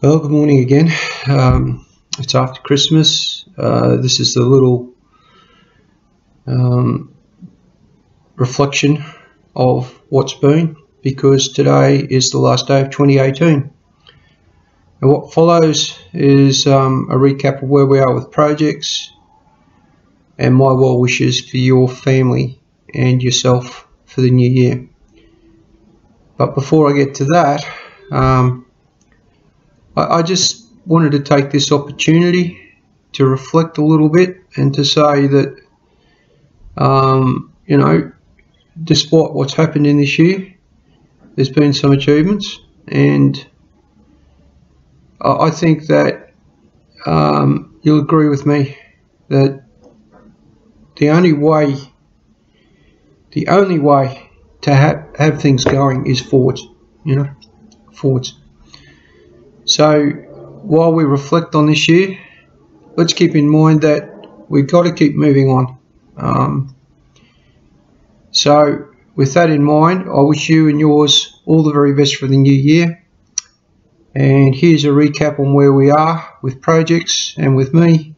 Well, good morning again. It's after Christmas. This is the little reflection of what's been, because today is the last day of 2018. And what follows is a recap of where we are with projects and my well wishes for your family and yourself for the new year. But before I get to that, I just wanted to take this opportunity to reflect a little bit and to say that, despite what's happened in this year, there's been some achievements, and I think that you'll agree with me that the only way to have things going is forwards, forwards. So while we reflect on this year, let's keep in mind that we've got to keep moving on. So with that in mind, I wish you and yours all the very best for the new year. And here's a recap on where we are with projects and with me.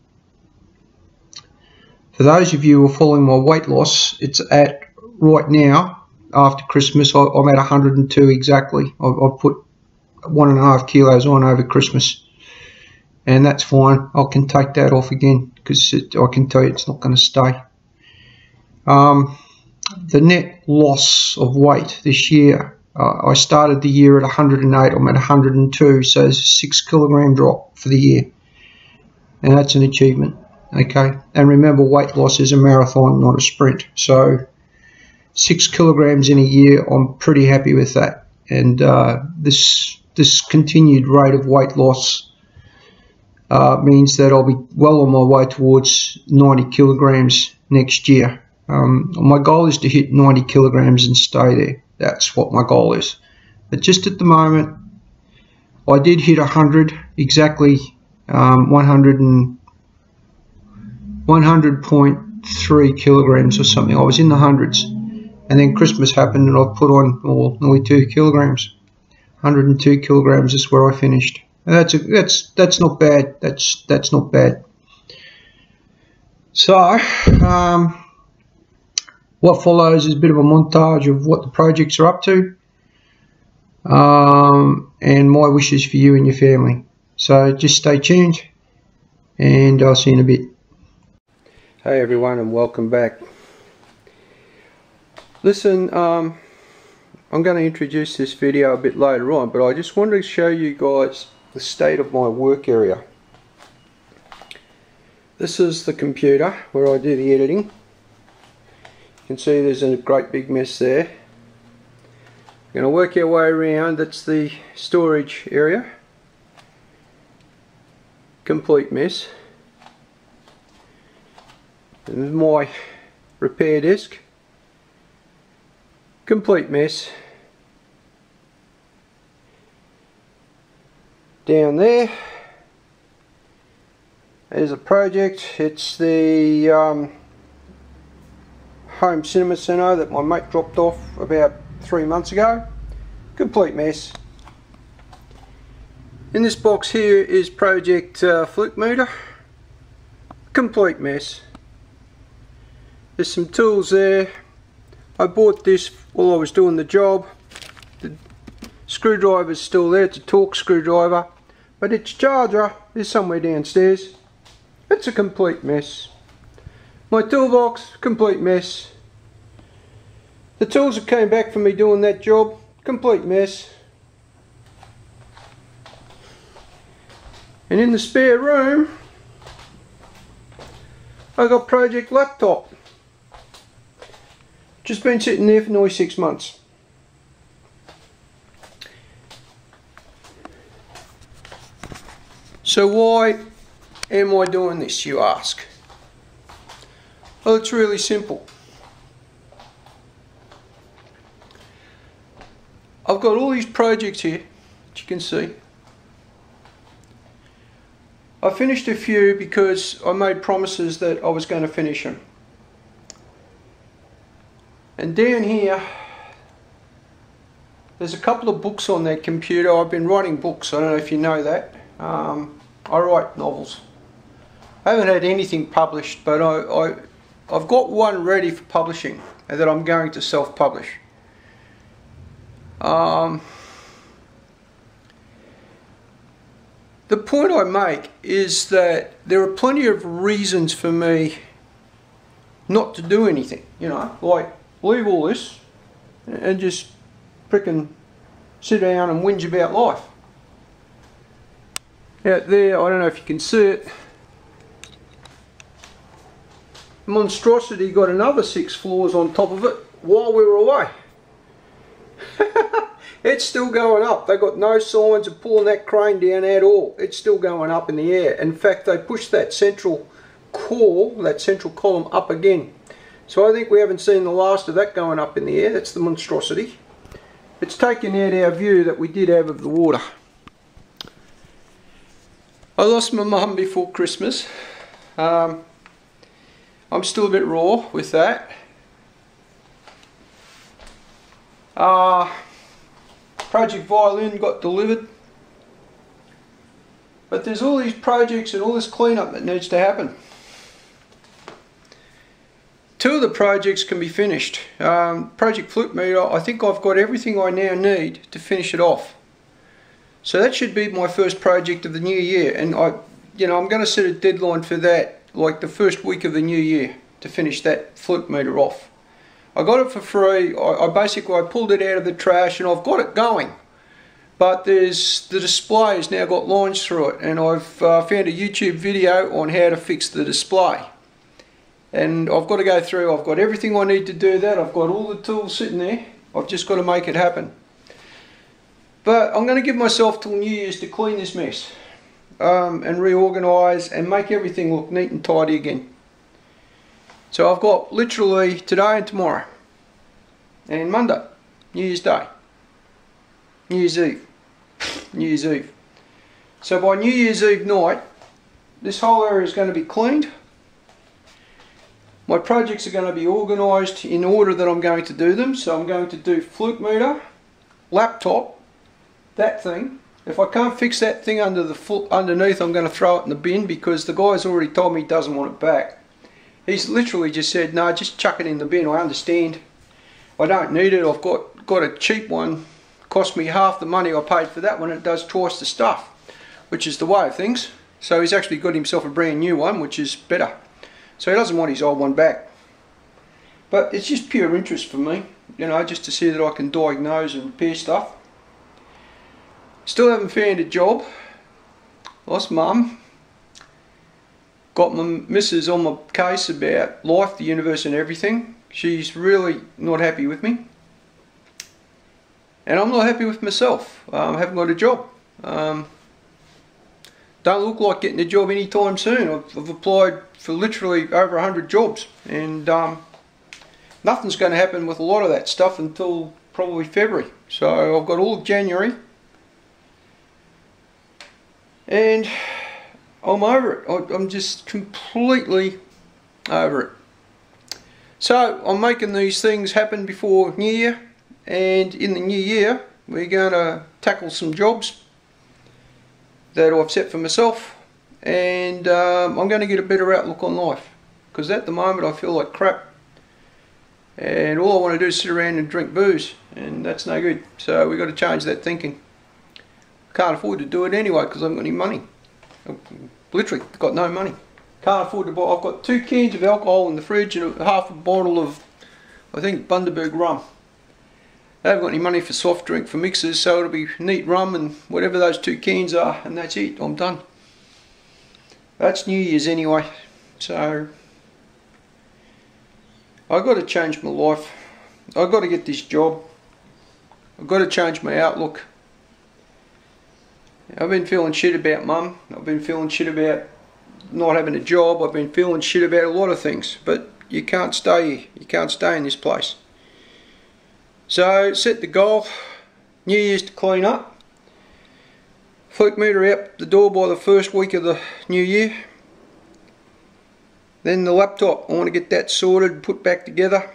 For those of you who are following my weight loss, it's at right now, after Christmas, I'm at 102 exactly. I've put 1.5 kilos on over Christmas, and that's fine. I can take that off again because I can tell you it's not going to stay. The net loss of weight this year, I started the year at 108. I'm at 102, so it's a 6 kilogram drop for the year, and that's an achievement. Okay, and remember, weight loss is a marathon, not a sprint. So 6 kilograms in a year, I'm pretty happy with that. And this continued rate of weight loss means that I'll be well on my way towards 90 kilograms next year. My goal is to hit 90 kilograms and stay there. That's what my goal is. But just at the moment, I did hit 100, exactly 100.3 kilograms or something. I was in the hundreds. And then Christmas happened and I've put on nearly 2 kilograms. 102 kilograms is where I finished. And that's not bad. That's not bad. So what follows is a bit of a montage of what the projects are up to, and my wishes for you and your family. So just stay tuned, and I'll see you in a bit. Hey everyone, and welcome back. Listen, I'm going to introduce this video a bit later on, but I just wanted to show you guys the state of my work area. This is the computer where I do the editing. You can see there's a great big mess there. We're going to work our way around. That's the storage area. Complete mess. And my repair desk. Complete mess. Down there is a project. It's the home cinema centre that my mate dropped off about 3 months ago. Complete mess. In this box here is project fluke meter. Complete mess. There's some tools there. I bought this while I was doing the job. The screwdriver's still there. It's a Torx screwdriver, but its charger is somewhere downstairs. It's a complete mess. My toolbox, complete mess. The tools that came back from me doing that job, complete mess. And in the spare room, I got project laptop. Just been sitting there for nearly 6 months. So why am I doing this, you ask? Well, it's really simple. I've got all these projects here, as you can see. I finished a few because I made promises that I was going to finish them. And down here, there's a couple of books on that computer. I've been writing books, I don't know if you know that. I write novels. I haven't had anything published, but I've got one ready for publishing that I'm going to self-publish. The point I make is that there are plenty of reasons for me not to do anything, you know, like leave all this and just frickin' sit down and whinge about life. Out there, I don't know if you can see it, Monstrosity got another 6 floors on top of it while we were away. It's still going up. They got no signs of pulling that crane down at all. It's still going up in the air. In fact, they pushed that central core, that central column, up again. So I think we haven't seen the last of that going up in the air. That's the Monstrosity. It's taken out our view that we did have of the water. I lost my mum before Christmas. I'm still a bit raw with that. Project Violin got delivered. But there's all these projects and all this cleanup that needs to happen. 2 of the projects can be finished. Project Fluke Meter, I think I've got everything I now need to finish it off. So that should be my first project of the new year, and I'm going to set a deadline for that, like the first week of the new year, to finish that Fluke Meter off. I got it for free. I pulled it out of the trash and I've got it going. But the display has now got lines through it, and I've found a YouTube video on how to fix the display. And I've got to go through, I've got everything I need to do that, I've got all the tools sitting there, I've just got to make it happen. But I'm going to give myself till New Year's to clean this mess and reorganise and make everything look neat and tidy again. So I've got literally today and tomorrow and Monday, New Year's Day, New Year's Eve, New Year's Eve. So by New Year's Eve night, this whole area is going to be cleaned. My projects are going to be organised in order that I'm going to do them. So I'm going to do Fluke Meter, laptop, that thing. If I can't fix that thing underneath, I'm going to throw it in the bin, because the guy's already told me he doesn't want it back. He's literally just said, no, just chuck it in the bin. I understand. I don't need it. I've got a cheap one. Cost me half the money I paid for that one. It does twice the stuff, which is the way of things. So he's actually got himself a brand new one, which is better. So he doesn't want his old one back. But it's just pure interest for me, you know, just to see that I can diagnose and repair stuff. Still haven't found a job. Lost mum. Got my missus on my case about life, the universe and everything. She's really not happy with me. And I'm not happy with myself. I haven't got a job. Don't look like getting a job anytime soon. I've applied for literally over 100 jobs, and nothing's going to happen with a lot of that stuff until probably February. So I've got all of January, and I'm over it. I'm just completely over it. So I'm making these things happen before New Year, and in the new year we're going to tackle some jobs that I've set for myself, and I'm going to get a better outlook on life, because at the moment I feel like crap, and all I want to do is sit around and drink booze, and that's no good. So we've got to change that thinking. Can't afford to do it anyway because I haven't got any money. I've literally got no money. Can't afford to buy. I've got 2 cans of alcohol in the fridge and half a bottle of, I think, Bundaberg rum. I haven't got any money for soft drink, for mixers, so it'll be neat rum and whatever those 2 cans are, and that's it. I'm done. That's New Year's anyway. So I've got to change my life. I've got to get this job. I've got to change my outlook. I've been feeling shit about mum. I've been feeling shit about not having a job. I've been feeling shit about a lot of things. But you can't stay here. You can't stay in this place. So set the goal. New Year's to clean up. Fluke Meter out the door by the first week of the new year. Then the laptop, I want to get that sorted and put back together.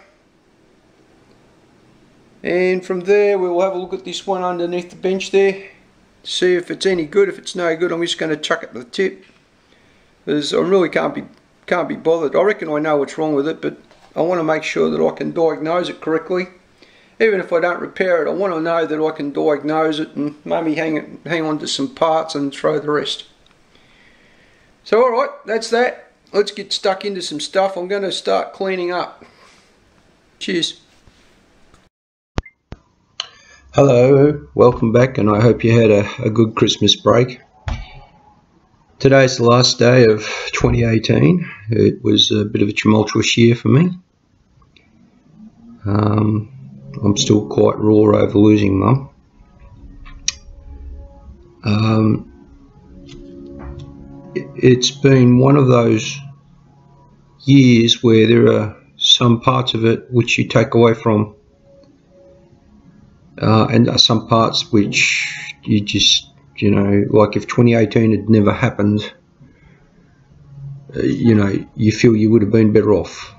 And from there we'll have a look at this one underneath the bench there. see if it's any good. If it's no good, I'm just going to chuck it to the tip, because I really can't be bothered. I reckon I know what's wrong with it, but I want to make sure that I can diagnose it correctly. Even if I don't repair it, I want to know that I can diagnose it and maybe hang on to some parts and throw the rest. So alright, that's that. Let's get stuck into some stuff. I'm going to start cleaning up. Cheers. Hello, welcome back, and I hope you had a good Christmas break. Today's the last day of 2018. It was a bit of a tumultuous year for me. I'm still quite raw over losing Mum. It's been one of those years where there are some parts of it which you take away from, and some parts which you just, you know, like if 2018 had never happened, you know, you feel you would have been better off.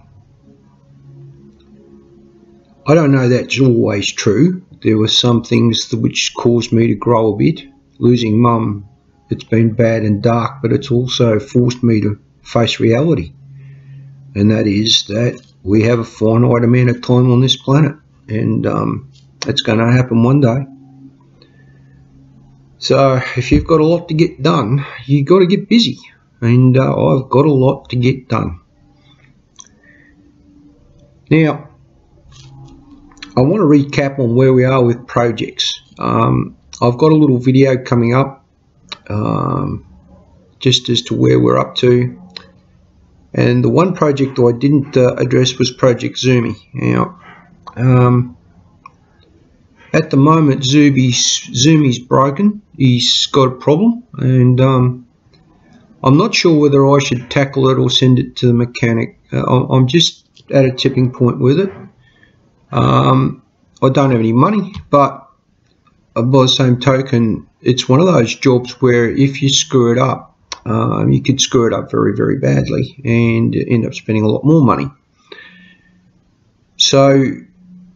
I don't know that's always true. There were some things which caused me to grow a bit. Losing Mum, it's been bad and dark, but it's also forced me to face reality. And that is that we have a finite amount of time on this planet, and it's going to happen one day. So if you've got a lot to get done, you've got to get busy. And I've got a lot to get done. Now, I want to recap on where we are with projects. I've got a little video coming up just as to where we're up to. And the one project I didn't address was Project Zoomy. Now, at the moment, Zoomy's broken. He's got a problem, and I'm not sure whether I should tackle it or send it to the mechanic. I'm just at a tipping point with it. I don't have any money, but by the same token, it's one of those jobs where if you screw it up, you could screw it up very, very badly and end up spending a lot more money. So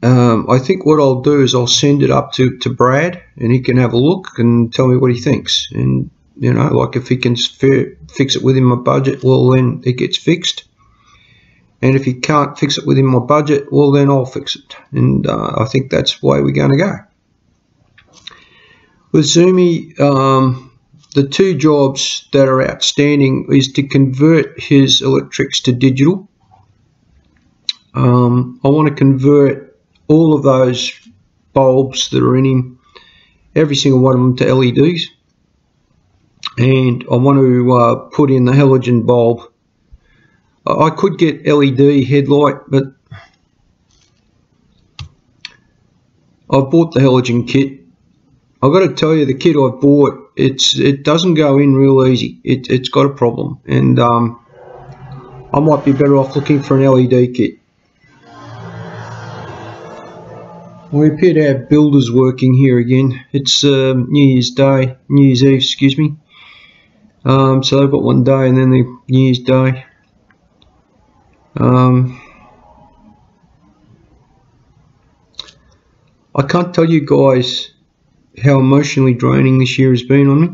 I think what I'll do is I'll send it up to Brad, and he can have a look and tell me what he thinks. And, you know, like if he can fix it within my budget, well, then it gets fixed. And if he can't fix it within my budget, well, then I'll fix it. And I think that's the way we're going to go. With Zoomy, the two jobs that are outstanding is to convert his electrics to digital. I want to convert all of those bulbs that are in him, every single one of them, to LEDs. And I want to put in the halogen bulb. I could get LED headlight, but I've bought the halogen kit. I've got to tell you, the kit I've bought, it doesn't go in real easy. It's got a problem, and I might be better off looking for an LED kit. We appear to have builders working here again. It's New Year's Eve, excuse me. So they've got one day and then the New Year's Day. I can't tell you guys how emotionally draining this year has been on me.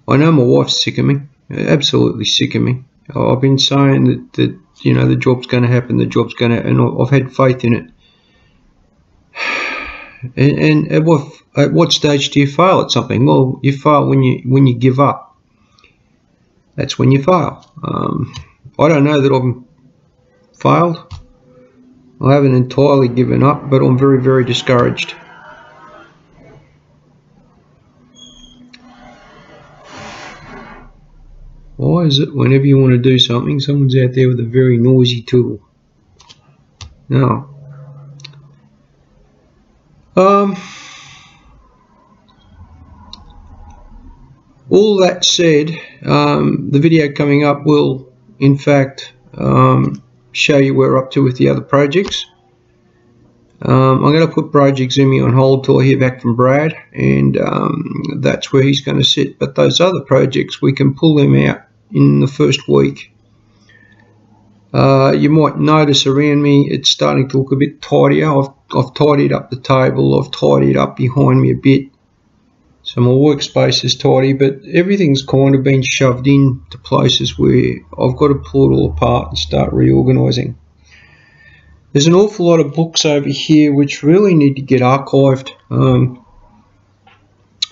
I know my wife's sick of me, absolutely sick of me. I've been saying that you know, the job's going to happen, and I've had faith in it. And at what stage do you fail at something? Well, you fail when you give up. That's when you fail. I don't know that I've failed. I haven't entirely given up, but I'm very, very discouraged. Why is it whenever you want to do something, someone's out there with a very noisy tool? No. All that said, the video coming up will, in fact, show you where we're up to with the other projects. I'm going to put Project Zoomy on hold till I hear back from Brad, and that's where he's going to sit. But those other projects, we can pull them out in the first week. You might notice around me it's starting to look a bit tidier. I've tidied up the table, I've tidied up behind me a bit, so my workspace is tidy, but everything's kind of been shoved in to places where I've got to pull it all apart and start reorganising. There's an awful lot of books over here which really need to get archived.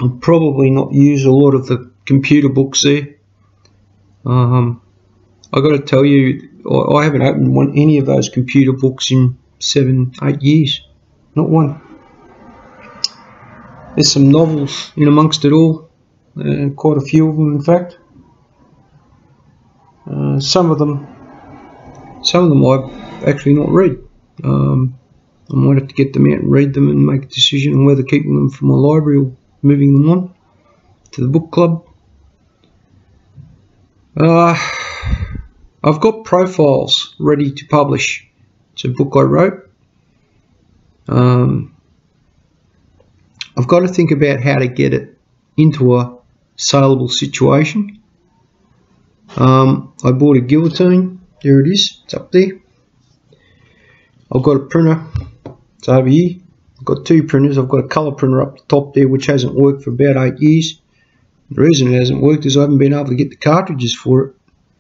I'll probably not use a lot of the computer books there. I've got to tell you, I haven't opened any of those computer books in 7-8 years. Not one. There's some novels in amongst it all, quite a few of them in fact. Some of them I've actually not read. I might have to get them out and read them and make a decision on whether keeping them for my library or moving them on to the book club. I've got Profiles ready to publish. It's a book I wrote. I've got to think about how to get it into a saleable situation. I bought a guillotine. There it is. It's up there. I've got a printer. It's over here. I've got two printers. I've got a colour printer up the top there which hasn't worked for about 8 years. The reason it hasn't worked is I haven't been able to get the cartridges for it.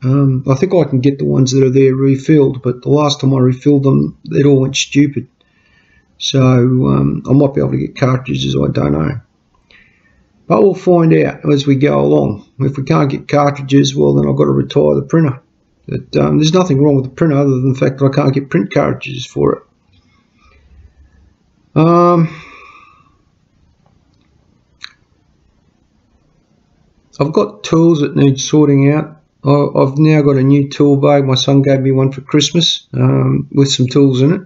I think I can get the ones that are there refilled, but the last time I refilled them, it all went stupid. So I might be able to get cartridges, I don't know. But we'll find out as we go along. If we can't get cartridges, well then I've got to retire the printer. But there's nothing wrong with the printer other than the fact that I can't get print cartridges for it. I've got tools that need sorting out. I've now got a new tool bag. My son gave me one for Christmas with some tools in it.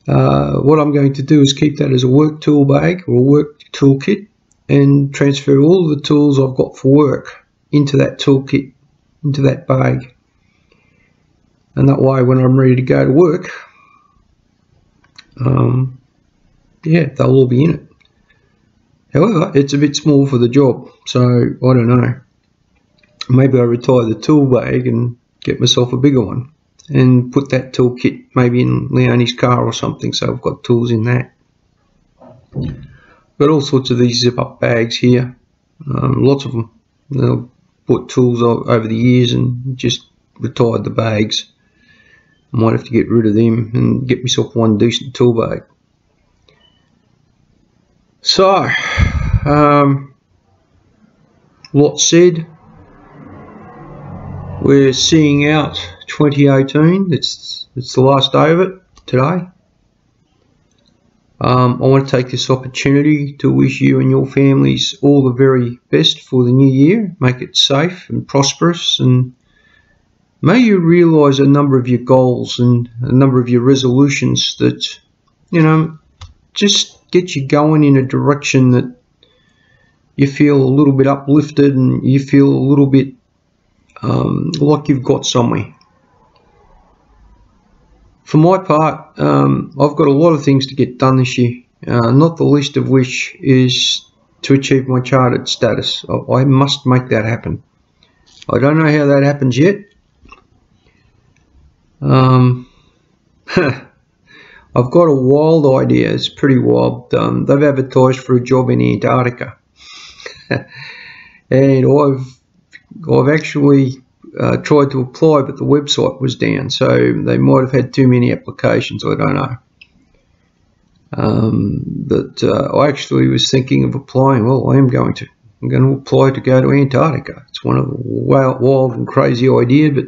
What I'm going to do is keep that as a work tool bag or a work toolkit and transfer all of the tools I've got for work into that toolkit, into that bag. And that way when I'm ready to go to work, yeah, they'll all be in it. However, it's a bit small for the job, so I don't know. Maybe I retire the tool bag and get myself a bigger one and put that toolkit maybe in Leonie's car or something, so I've got tools in that. Got all sorts of these zip-up bags here, lots of them. I've bought tools over the years and just retired the bags. I might have to get rid of them and get myself one decent tool bag. So, lot said. We're seeing out 2018. It's the last day of it today. I want to take this opportunity to wish you and your families all the very best for the new year. Make it safe and prosperous, and may you realise a number of your goals and a number of your resolutions that, you know, just get you going in a direction that you feel a little bit uplifted and you feel a little bit like you've got somewhere. For my part, I've got a lot of things to get done this year, not the least of which is to achieve my chartered status. I must make that happen. I don't know how that happens yet. I've got a wild idea. It's pretty wild. They've advertised for a job in Antarctica. And I've actually tried to apply, but the website was down, so they might have had too many applications. I don't know. But I actually was thinking of applying. Well, I am going to. I'm going to apply to go to Antarctica. It's one of the wild and crazy idea, but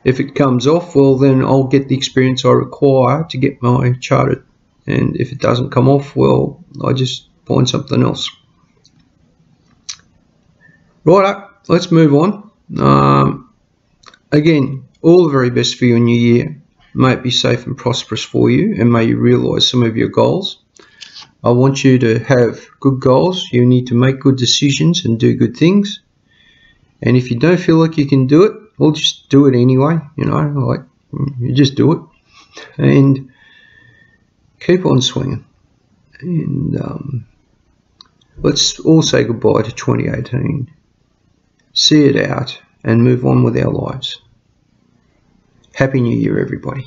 if it comes off, well, then I'll get the experience I require to get my chartered. And if it doesn't come off, well, I just find something else. Right, let's move on. Again, all the very best for your new year. May it be safe and prosperous for you, and may you realise some of your goals. I want you to have good goals. You need to make good decisions and do good things. And if you don't feel like you can do it, well, just do it anyway. You know, like, you just do it. And keep on swinging. And let's all say goodbye to 2018. See it out and move on with our lives. Happy New Year, everybody.